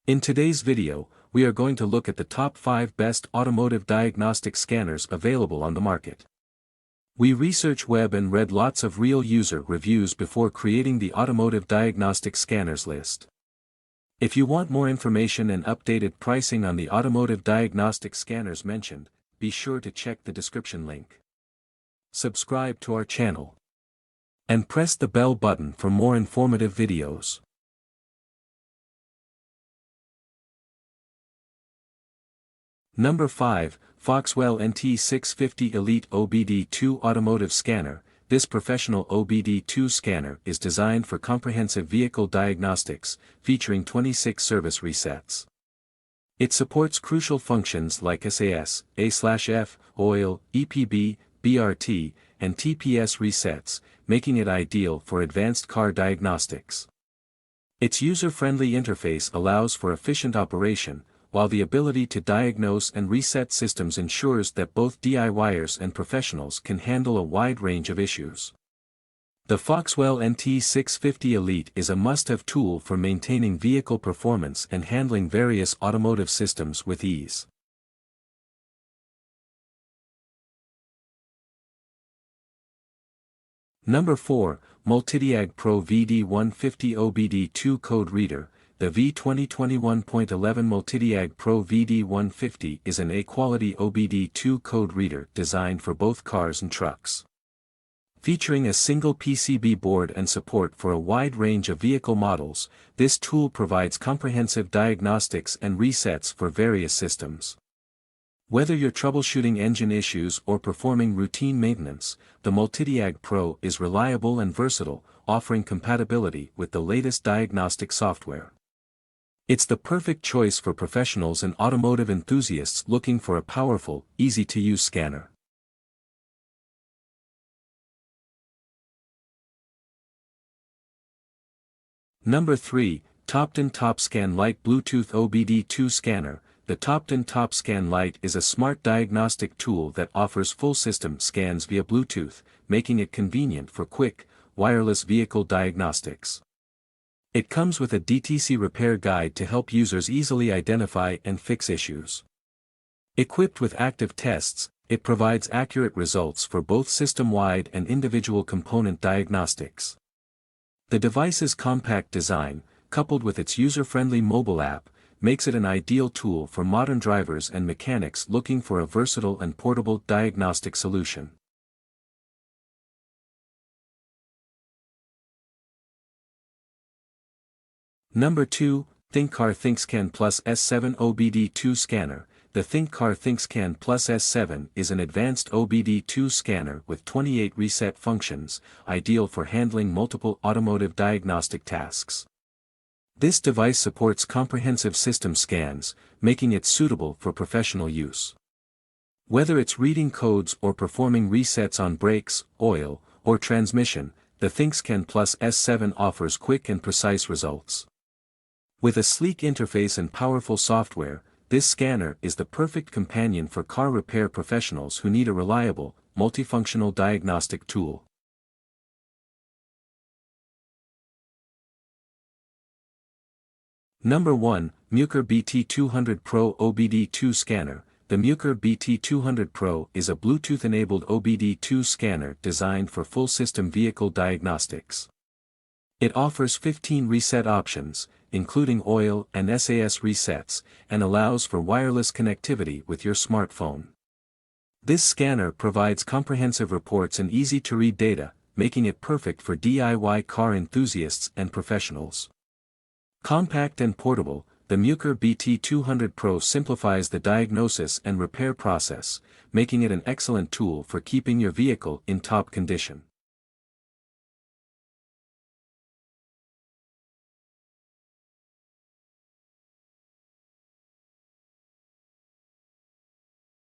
In today's video, we are going to look at the top 5 best automotive diagnostic scanners available on the market. We researched web and read lots of real user reviews before creating the Automotive Diagnostic Scanners list. If you want more information and updated pricing on the automotive diagnostic scanners mentioned, be sure to check the description link. Subscribe to our channel. And press the bell button for more informative videos. Number 5, FOXWELL NT650 Elite OBD2 Automotive Scanner. This professional OBD2 scanner is designed for comprehensive vehicle diagnostics, featuring 26 service resets. It supports crucial functions like SAS, A/F, oil, EPB, BRT, and TPS resets, making it ideal for advanced car diagnostics. Its user-friendly interface allows for efficient operation, while the ability to diagnose and reset systems ensures that both DIYers and professionals can handle a wide range of issues. The FOXWELL NT650 Elite is a must-have tool for maintaining vehicle performance and handling various automotive systems with ease. Number 4, Multidiag Pro VD150 OBD2 Code Reader. The V2021.11 Multidiag Pro VD150 is an A-quality OBD2 code reader designed for both cars and trucks. Featuring a single PCB board and support for a wide range of vehicle models, this tool provides comprehensive diagnostics and resets for various systems. Whether you're troubleshooting engine issues or performing routine maintenance, the Multidiag Pro is reliable and versatile, offering compatibility with the latest diagnostic software. It's the perfect choice for professionals and automotive enthusiasts looking for a powerful, easy-to-use scanner. Number 3, TOPDON TopScan Lite Bluetooth OBD2 Scanner. The TOPDON TopScan Lite is a smart diagnostic tool that offers full system scans via Bluetooth, making it convenient for quick, wireless vehicle diagnostics. It comes with a DTC repair guide to help users easily identify and fix issues. Equipped with active tests, it provides accurate results for both system-wide and individual component diagnostics. The device's compact design, coupled with its user-friendly mobile app, makes it an ideal tool for modern drivers and mechanics looking for a versatile and portable diagnostic solution. Number 2, THINKCAR Thinkscan Plus S7 OBD2 Scanner. The THINKCAR Thinkscan Plus S7 is an advanced OBD2 scanner with 28 reset functions, ideal for handling multiple automotive diagnostic tasks. This device supports comprehensive system scans, making it suitable for professional use. Whether it's reading codes or performing resets on brakes, oil, or transmission, the Thinkscan Plus S7 offers quick and precise results. With a sleek interface and powerful software, this scanner is the perfect companion for car repair professionals who need a reliable, multifunctional diagnostic tool. Number 1, MUCAR BT200 Pro OBD2 Scanner. The MUCAR BT200 Pro is a Bluetooth-enabled OBD2 scanner designed for full-system vehicle diagnostics. It offers 15 reset options, including oil and SAS resets, and allows for wireless connectivity with your smartphone. This scanner provides comprehensive reports and easy-to-read data, making it perfect for DIY car enthusiasts and professionals. Compact and portable, the MUCAR BT200 Pro simplifies the diagnosis and repair process, making it an excellent tool for keeping your vehicle in top condition.